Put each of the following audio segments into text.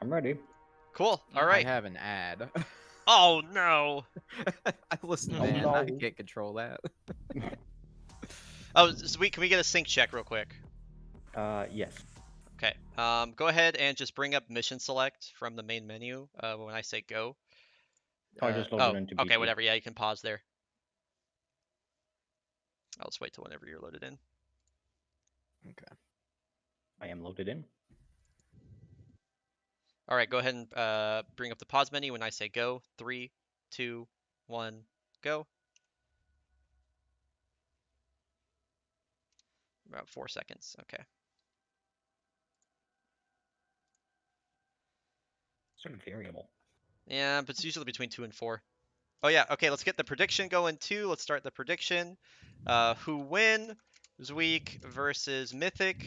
I'm ready. Cool. All I right. have an ad. Oh no. Listen, Oh, man, I no. can't control that. Oh, Zweek, can we get a sync check real quick? Yes. Okay. Go ahead and just bring up mission select from the main menu when I say go. I just loaded into okay, BT. whatever. Yeah, you can pause there. I'll just wait till whenever you're loaded in. Okay. I am loaded in. All right, go ahead and bring up the pause menu when I say go. 3, 2, 1, go. About 4 seconds. Okay. Sort of variable. Yeah, but it's usually between 2 and 4. Oh yeah. Okay, let's get the prediction going too. Let's start the prediction. Who win? Zweek versus Mythic.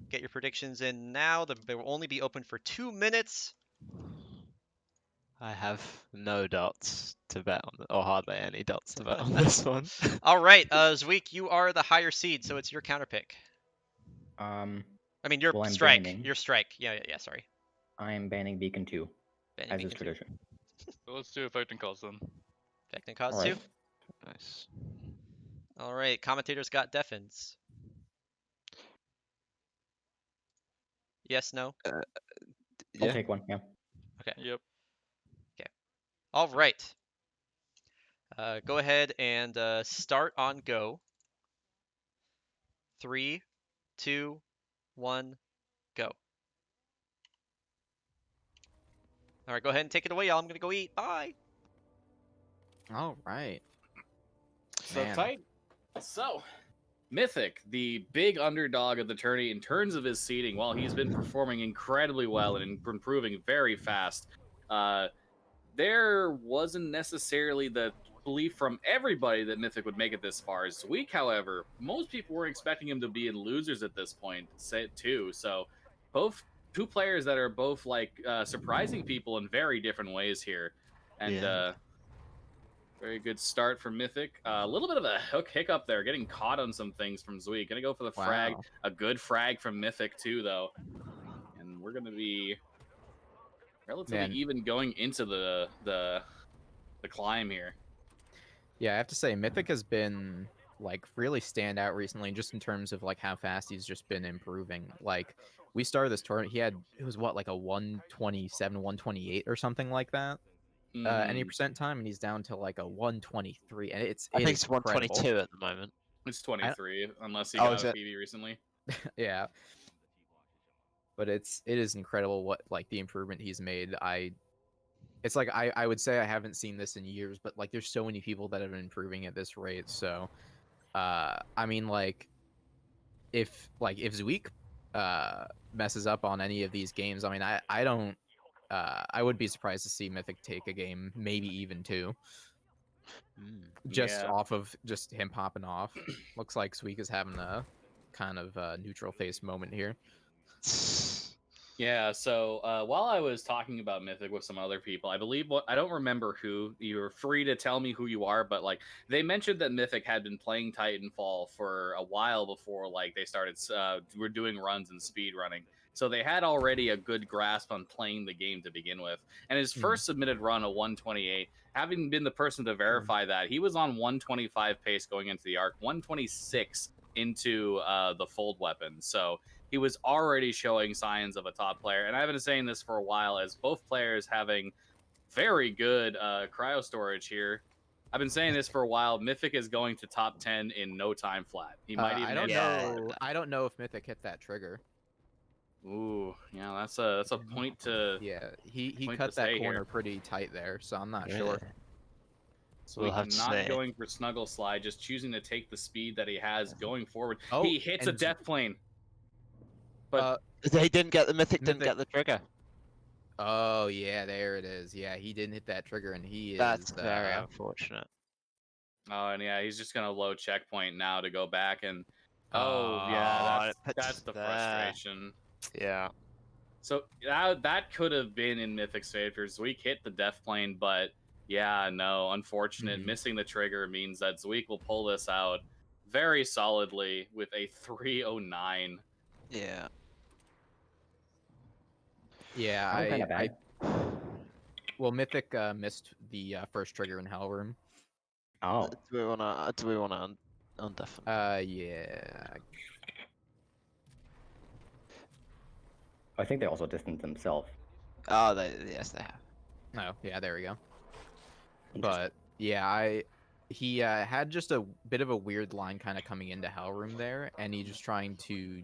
Get your predictions in now. They will only be open for 2 minutes. I have no dots to bet on, or hardly any dots to bet on this one. All right, Zweek, you are the higher seed, so it's your counter pick. I mean, your well, I'm strike. banning. Your strike. Yeah, sorry. I am banning Beacon 2, Banning as is Beacon 2. tradition. So let's do affecting cause then. Affecting cause All right. 2. Nice. All right, commentators got deafens. Yes, no? I'll Yeah. take one, yeah. Okay. Yep. All right. Go ahead and start on go. 3, 2, 1, go. All right, go ahead and take it away, y'all. I'm gonna go eat. Bye. All right. So Man. tight. So, Mythic, the big underdog of the tourney in terms of his seeding, while he's been performing incredibly well and improving very fast, there wasn't necessarily the belief from everybody that Mythic would make it this far. Zweek, however, most people were expecting him to be in losers at this point, too. So, both two players that are both like surprising people in very different ways here, and Yeah. very good start from Mythic. A little bit of a hiccup there, getting caught on some things from Zweek. Gonna go for the frag. Wow. A good frag from Mythic too, though. And we're gonna be relatively Man. even going into the climb here. Yeah, I have to say, Mythic has been like really stand out recently, just in terms of like how fast he's just been improving. Like we started this tournament, it was what, like a 127, 128 or something like that. Any percent time, and he's down to like a 123, and I think is it's 122 at the moment. It's 23, unless he Oh, got is a it? PB recently. Yeah, but it is incredible what like the improvement he's made. It's like I would say I haven't seen this in years, but like there's so many people that have been improving at this rate. So, I mean, like if Zweek messes up on any of these games, I mean, I don't. I would be surprised to see Mythic take a game, maybe even 2. Just Yeah. off of just him popping off. Looks like Zweek is having a kind of neutral face moment here. Yeah, so while I was talking about Mythic with some other people, I believe I don't remember who. You're free to tell me who you are, but like they mentioned that Mythic had been playing Titanfall for a while before like they started were doing runs and speed running. So they had already a good grasp on playing the game to begin with. And his first submitted run, a 128, having been the person to verify that, he was on 125 pace going into the arc, 126 into the fold weapon. So he was already showing signs of a top player. And I've been saying this for a while, as both players having very good cryo storage here. I've been saying this for a while. Mythic is going to top 10 in no time flat. He might even I don't know if Mythic hit that trigger. Ooh, yeah, that's a point to. Yeah, he point cut to that say corner here. pretty tight there, so I'm not sure. So We'll have to not see. going for Snuggle Slide, just choosing to take the speed that he has going forward. Oh, he hits a and death plane. But They didn't get the Mythic didn't get the trigger. Oh yeah, there it is. Yeah, he didn't hit that trigger, and he is. That's very unfortunate. Oh, and yeah, he's just gonna load checkpoint now to go back and. Oh yeah, that's the frustration. Yeah. So that could have been in Mythic's favor. Zweek hit the death plane, but yeah, no, unfortunate. Missing the trigger means that Zweek will pull this out very solidly with a 309. Yeah. Yeah, I'm kind of bad. well, Mythic missed the first trigger in Hell Room. Oh, Do we wanna undeafen? Yeah. I think they also distanced themselves. Oh, yes, they have. Oh, yeah, there we go. Interesting. But yeah, he had just a bit of a weird line kind of coming into Hell Room there, and he just trying to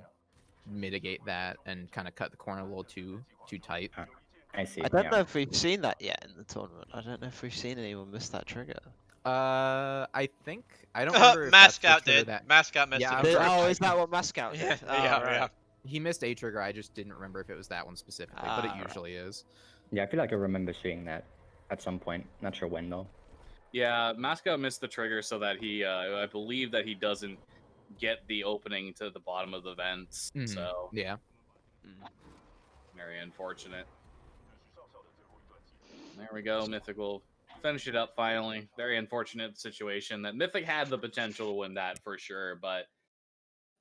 mitigate that and kind of cut the corner a little too tight. I see. I don't yeah. know if we've seen that yet in the tournament. I don't know if we've seen anyone miss that trigger. I think I don't remember if that's the Mascout trigger did. that Mascout missed Yeah, it. I'm at sorry. first. Oh, is that what Mascout Yeah, did? Oh, yeah, right. yeah. he missed a trigger. I just didn't remember if it was that one specifically, but it Ah, right. usually is. Yeah, I feel like I remember seeing that at some point. Not sure when though. Yeah, Mascot missed the trigger so that he, I believe that he doesn't get the opening to the bottom of the vents. Mhm. So Yeah. Mm. very unfortunate. There we go. Mythic will finish it up finally. Very unfortunate situation that Mythic had the potential to win that for sure, but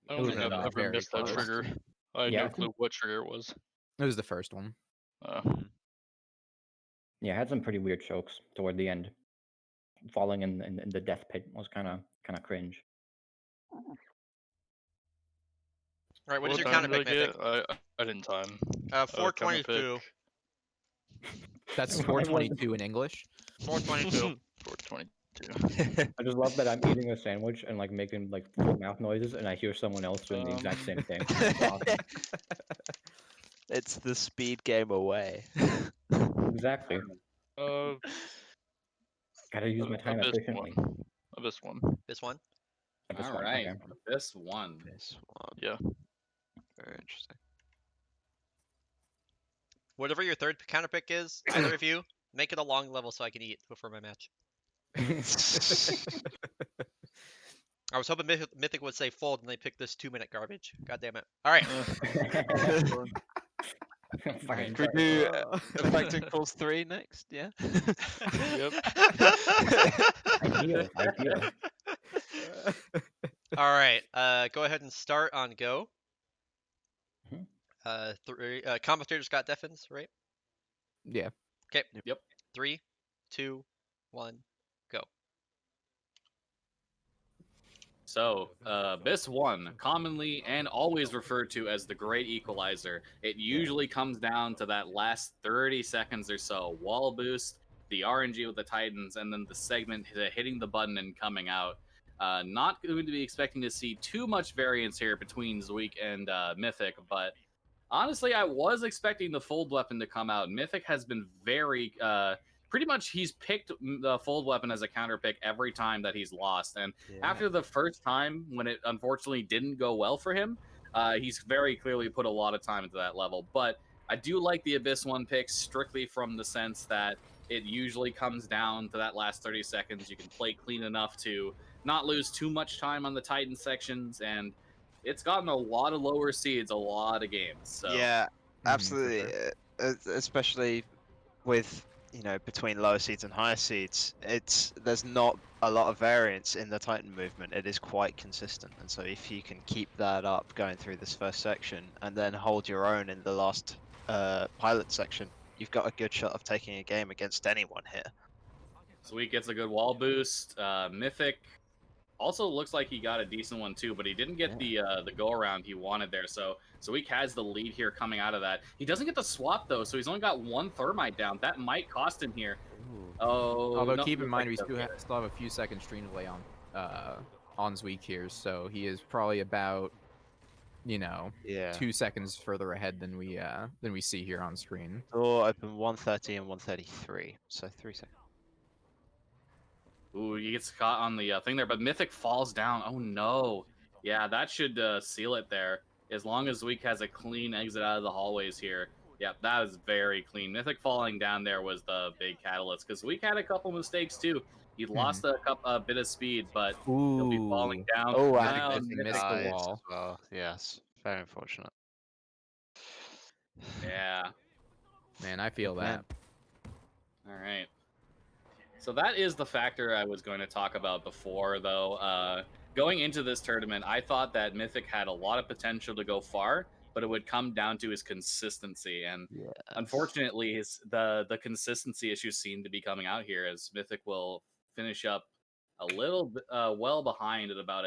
I It don't would've think I've been ever very missed that close. trigger. I had Yeah, I no think- clue what trigger it was. It was the first one. Yeah, I had some pretty weird chokes toward the end. Falling in the death pit was kind of cringe. All right, what is What your time counter did I pick, Mythic? get? I didn't time. 422. That's I 422 in English. 422. 422. I just love that I'm eating a sandwich and like making like full mouth noises, and I hear someone else doing the exact same thing. It's awesome. It's the speed game away. Exactly. Uh, Gotta use my time Abyss efficiently. one. Abyss one. This one. Abyss all one, right, okay. this one. This one. Yeah. Very interesting. Whatever your third counter pick is, either of you, make it a long level so I can eat before my match. I was hoping Mythic would say fold and they picked this 2-minute garbage. God damn it. All right. Fucking Should we do Uh, Affecting Calls 3 next? Yeah? Yep. ideal. All right. Go ahead and start on go. Mhm. Commentators got deafens, right? yeah. Okay. Yep. 3, 2, 1, go. So, Abyss 1, commonly and always referred to as the Great Equalizer. It usually comes down to that last 30 seconds or so. Wall boost, the RNG with the Titans, and then the segment hitting the button and coming out. Not going to be expecting to see too much variance here between Zweek and Mythic, but honestly, I was expecting the fold weapon to come out. Mythic has been very... pretty much he's picked the fold weapon as a counter pick every time that he's lost, and after the first time when it unfortunately didn't go well for him, he's very clearly put a lot of time into that level. But I do like the Abyss 1 pick strictly from the sense that it usually comes down to that last 30 seconds. You can play clean enough to not lose too much time on the Titan sections, and it's gotten a lot of lower seeds a lot of games. So Yeah, for absolutely. sure. Especially with, between lower seeds and higher seeds, there's not a lot of variance in the Titan movement. It is quite consistent, and so if you can keep that up going through this first section and then hold your own in the last pilot section, you've got a good shot of taking a game against anyone here. Zweek gets a good wall boost. Mythic also looks like he got a decent one too, but he didn't get the go around he wanted there. So Zweek has the lead here coming out of that. He doesn't get the swap though, so he's only got one thermite down. That might cost him here. Oh, Although no, keep in looks mind like we still have a few seconds stream delay on Zweek here, so he is probably about Yeah. 2 seconds further ahead than we see here on screen. Door open 130 and 133, so 3 seconds. Ooh, he gets caught on the thing there, but Mythic falls down. Oh no. Yeah, that should seal it there. As long as Zweek has a clean exit out of the hallways here. Yeah, that is very clean. Mythic falling down there was the big catalyst, because Zweek had a couple mistakes too. He lost a bit of speed, but he'll be falling down. Oh, Wow, and Mythic- missed the dies wall. as well. Yes, very unfortunate. Yeah. Man, I feel that. All right. So that is the factor I was going to talk about before, though. Going into this tournament, I thought that Mythic had a lot of potential to go far. but it would come down to his consistency. And Yeah. unfortunately, the consistency issues seem to be coming out here as Mythic will finish up a little bit well behind at about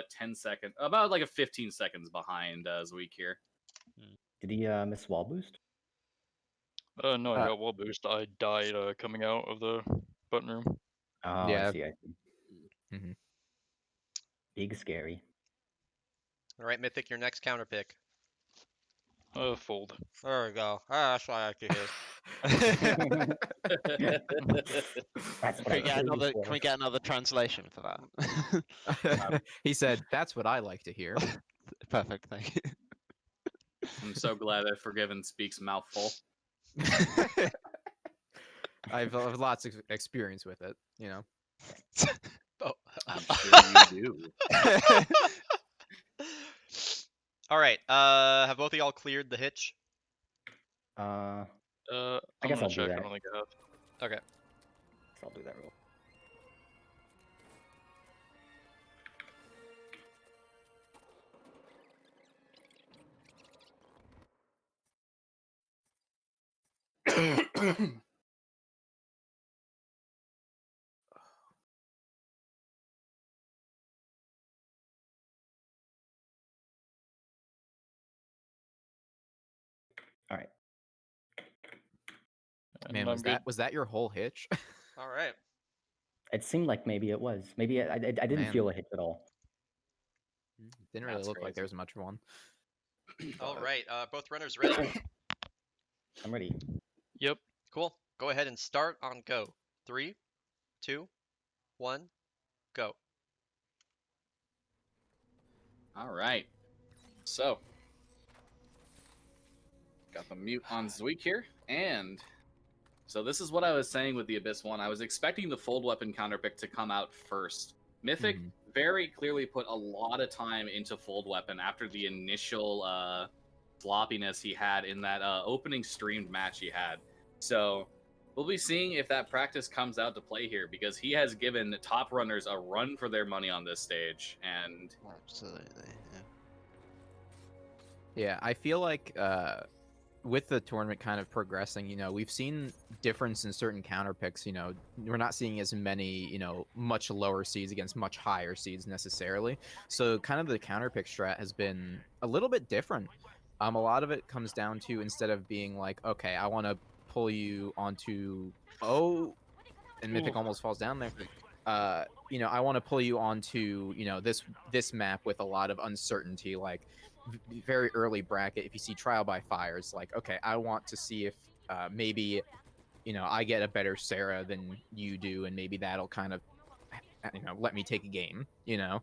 about like a 15 seconds behind Zweek here. Did he miss wall boost? No, I Uh, got wall boost. I died coming out of the button room. Oh, Yeah. I see. I see. Mhm. Big scary. All right, Mythic, your next counter pick. Fold. There we go. That's what I like to hear. That's what Can I we get kill you another? for. Can we get another translation for that? He said, "That's what I like to hear." Perfect. Thank you. I'm so glad I've forgiven Speak's mouthful. I've lots of experience with it, you know. Oh. I'm sure you do. All right. Have both of y'all cleared the hitch? I I'm guess gonna I'll do check. I that. don't think I have. Okay. So I'll do that real. All right. Man, And I'm good. was that your whole hitch? All right. It seemed like maybe it was. Maybe I didn't Man. feel a hit at all. Didn't really That's look like there crazy. was much of one. All right. Both runners ready? I'm ready. Yep. Cool. Go ahead and start on go. 3, 2, 1, go. All right. So, got the mute on Zweek here, and so this is what I was saying with the Abyss one. I was expecting the fold weapon counterpick to come out first. Mythic Mhm. very clearly put a lot of time into fold weapon after the initial sloppiness he had in that opening streamed match he had. So we'll be seeing if that practice comes out to play here, because he has given top runners a run for their money on this stage, and Absolutely. Yeah. Yeah, I feel like with the tournament kind of progressing, you know, we've seen difference in certain counter picks. You know, we're not seeing as many, you know, much lower seeds against much higher seeds necessarily. So kind of the counter pick strat has been a little bit different. A lot of it comes down to, instead of being like, okay, I want to pull you onto and Mythic almost falls down there. You know, I want to pull you onto, you know, this map with a lot of uncertainty, like very early bracket. If you see trial by fire, it's like, okay, I want to see if maybe, you know, I get a better Sarah than you do, and maybe that'll kind of, you know, let me take a game, you know.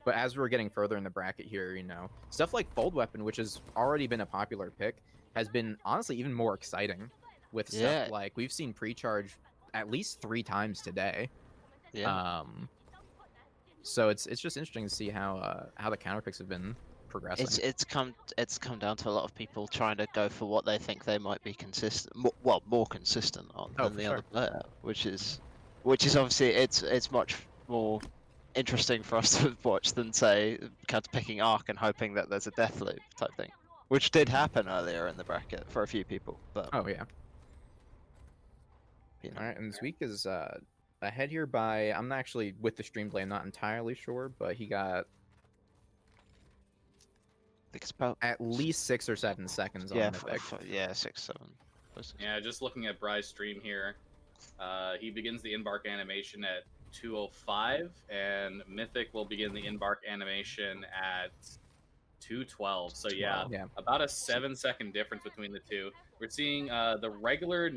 But as we're getting further in the bracket here, you know, stuff like fold weapon, which has already been a popular pick, has been honestly even more exciting with Yeah. stuff like we've seen pre-charge at least 3 times today. Yeah. So it's just interesting to see how the counter picks have been progressing. It's come down to a lot of people trying to go for what they think they might be consistent, more consistent on Oh, than for the sure. other player, which is obviously it's much more interesting for us to watch than, say, counter picking Arc and hoping that there's a death loop type thing, which did happen earlier in the bracket for a few people. But Oh yeah. you know, All right, and this week is ahead here by, I'm not actually with the stream play, I'm not entirely sure, but he got I think it's about at least 6 or 7 seconds on Mythic. yeah, 6, 7. yeah, just looking at Bry's stream here, he begins the embark animation at 2:05, and Mythic will begin the embark animation at 2:12. So yeah, Yeah. about a 7-second difference between the two. We're seeing the regular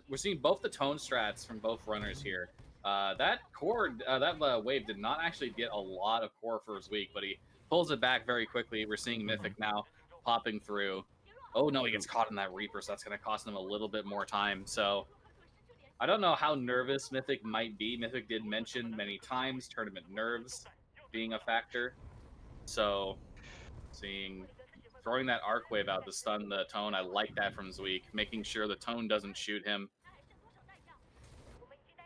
we're seeing both the tone strats from both runners here. That wave did not actually get a lot of core for his week, but he pulls it back very quickly. We're seeing Mythic now popping through. Oh no, he gets caught in that Reaper, so that's going to cost him a little bit more time. So I don't know how nervous Mythic might be. Mythic did mention many times tournament nerves being a factor. So throwing that arc wave out to stun the tone, I like that from Zweek, making sure the tone doesn't shoot him.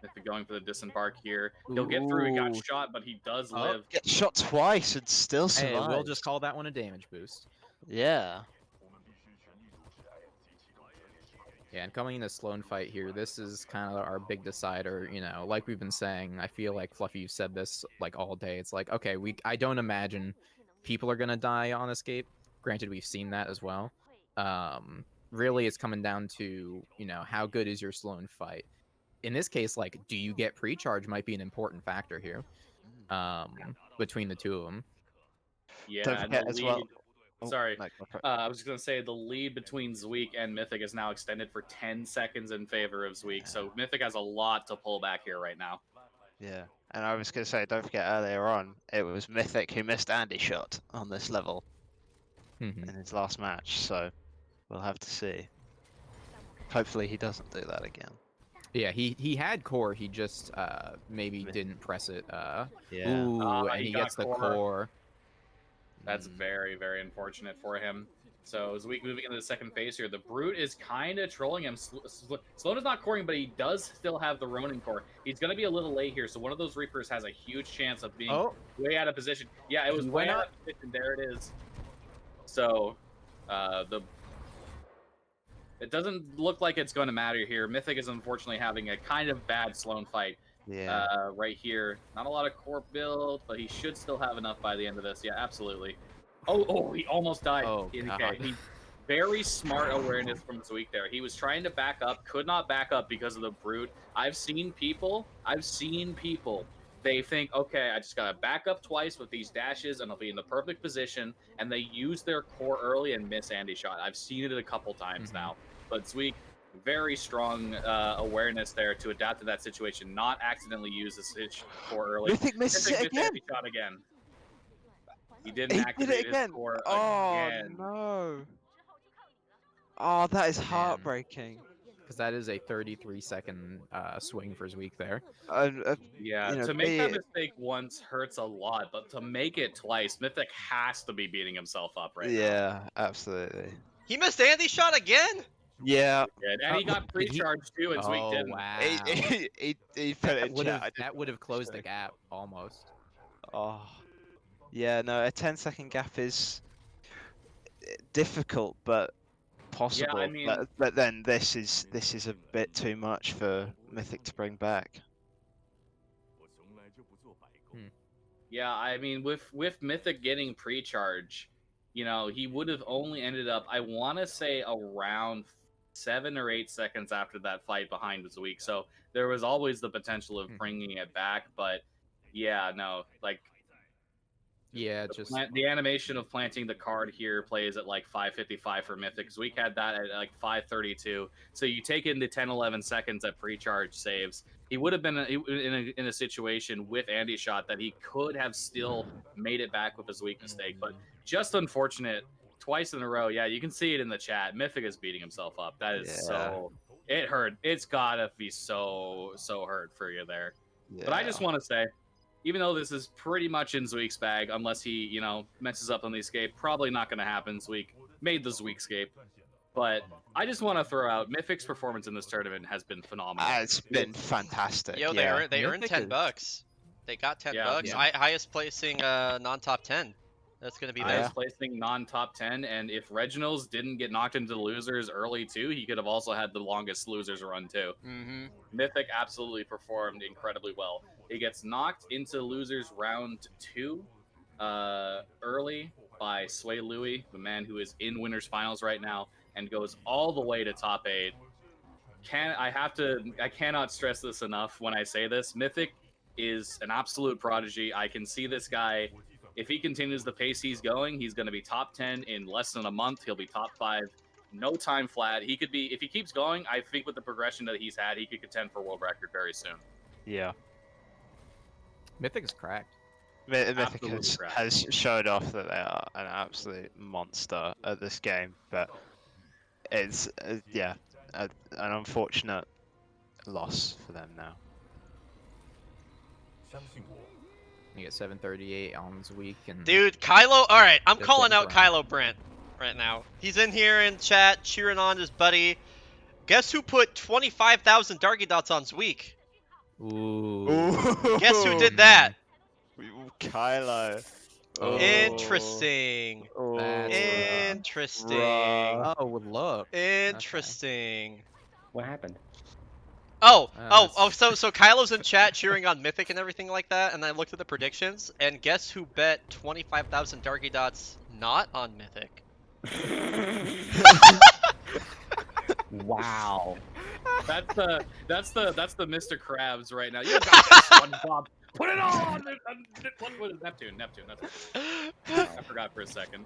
Mythic going for the disembark here. He'll get through. He got Ooh. shot, but he does Oh. live. Get shot twice and still Hey, survive. we'll just call that one a damage boost. Yeah. Yeah, and coming in a Sloan fight here, this is kind of our big decider. You know, like we've been saying, I feel like Fluffy, you've said this like all day. It's like, okay, I don't imagine people are gonna die on escape. Granted, we've seen that as well. Really, it's coming down to, you know, how good is your Sloan fight. In this case, like, do you get pre-charge might be an important factor here. Between the two of them. Yeah, Don't and the forget as well. lead. Oh, Sorry, no, go for it. I was just gonna say the lead between Zweek and Mythic is now extended for 10 seconds in favor of Zweek. So Mythic has a lot to pull back here right now. Yeah, and I was going to say, don't forget earlier on, it was Mythic who missed Andy shot on this level in his last match, so we'll have to see. Hopefully he doesn't do that again. Yeah, he had core, he just maybe didn't press it. Yeah. Ooh, and he he got gets the core. core. That's very, very unfortunate for him. So Zweek moving into the second phase here. The Brute is kind of trolling him. Sloan is not coring, but he does still have the Ronin core. He's going to be a little late here, so one of those Reapers has a huge chance of being way out of position. Yeah, it was way out of position. There it is. So it doesn't look like it's going to matter here. Mythic is unfortunately having a kind of bad Sloan fight. Yeah. Right here. Not a lot of core build, but he should still have enough by the end of this. Yeah, absolutely. Oh, he almost died. Oh, God. He very smart awareness from Zweek there. He was trying to back up, could not back up because of the Brute. I've seen people, they think, okay, I just got to back up twice with these dashes and I'll be in the perfect position, and they use their core early and miss Andy shot. I've seen it a couple times now. But Zweek, very strong awareness there to adapt to that situation, not accidentally use this core early. Mythic misses it again. Andy shot again. He didn't He activate did it again. his core Oh again. no! Oh, that is heartbreaking. Because that is a 33-second swing for Zweek there. Yeah, you know, to make that mistake once hurts a lot, but to make it twice, Mythic has to be beating himself up right now. Yeah, absolutely. He missed Andy shot again? Yeah. And he got pre-charged too, and Zweek didn't. Wow. He put it in chat. That would have closed the gap almost. Oh. Yeah, no, a 10-second gap is difficult, but possible. Yeah, I mean, but then this is a bit too much for Mythic to bring back. Yeah, I mean, with Mythic getting pre-charge, you know, he would have only ended up, I want to say, around 7 or 8 seconds after that fight behind Zweek. So there was always the potential of bringing it back, but yeah, no, like. Yeah, just The animation of planting the card here plays at like 5:55 for Mythic. Zweek had that at like 5:32. So you take in the 10-11 seconds that pre-charge saves. He would have been in a situation with Andy shot that he could have still made it back with a Zweek mistake, but just unfortunate twice in a row. Yeah, you can see it in the chat. Mythic is beating himself up. That is so. It hurt. It's gotta be so hurt for you there. Yeah. But I just want to say, even though this is pretty much in Zweek's bag, unless he, you know, messes up on the escape, probably not going to happen. Zweek made the Zweek escape. But I just want to throw out Mythic's performance in this tournament has been phenomenal. It's been fantastic. Yo, they earned $10. They got $10. Yeah. Highest placing non-top 10. That's going to be there. Highest placing non-top 10, and if Reginald's didn't get knocked into the losers early too, he could have also had the longest losers run too. Mythic absolutely performed incredibly well. He gets knocked into losers round 2 early by Sway Louie, the man who is in winners finals right now, and goes all the way to top 8. I cannot stress this enough when I say this. Mythic is an absolute prodigy. I can see this guy, if he continues the pace he's going, he's going to be top 10 in less than a month. He'll be top 5, no time flat. He could be, if he keeps going, I think with the progression that he's had, he could contend for world record very soon. Yeah. Mythic is cracked. Mythic has showed off that they are an absolute monster at this game, but it's an unfortunate loss for them now. You get 738 on Zweek and dude, Kylo. All right, I'm calling out Kylo Brent right now. He's in here in chat cheering on his buddy. Guess who put 25,000 Darky Dots on Zweek? Ooh. Guess who did that? Kylo. Oh. Interesting. Oh. Interesting. Oh, look. Interesting. What happened? Oh, Uh, so Kylo's in chat cheering on Mythic and everything like that, and I looked at the predictions, and guess who bet 25,000 Darky Dots not on Mythic? Wow. That's the Mr. Krabs right now. You got this, SpongeBob. Put it all on. What is Neptune? Neptune. That's I forgot for a second.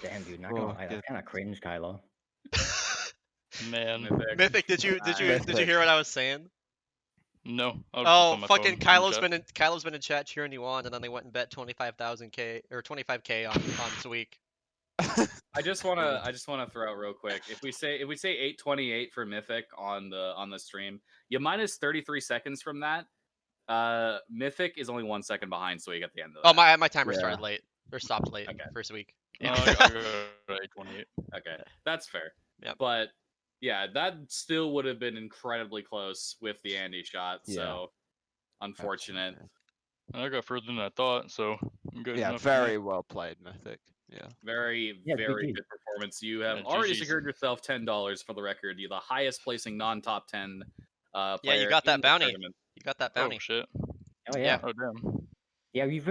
Damn, dude, not gonna Oh, lie, that's good. kind of cringe, Kylo. Man, Mythic, did you hear what I was saying? no. I was just Oh, on my fucking phone in the Kylo's been in chat cheering you on, and then they went and bet 25,000 or 25k on Zweek. I just wanna throw out real quick. If we say 828 for Mythic on the stream, you minus 33 seconds from that. Mythic is only 1 second behind Zweek at the end of that. Oh, my timer Yeah. started late or stopped late Okay. first week. chat. Yeah. I got 828. Okay, that's fair. Yep. But yeah, that still would have been incredibly close with the Andy shot. Yeah. So unfortunate. I got further than I thought, so I'm good Yeah, enough. for me. very well played, Mythic. Yeah. Very, Yeah, very GG. good performance. You have Yeah, already GG's. secured yourself $10 for the record. You're the highest placing non-top 10 Yeah, player you got that in the bounty. tournament. You got that Oh bounty. shit. Oh yeah. Yeah. Oh damn. Yeah, we've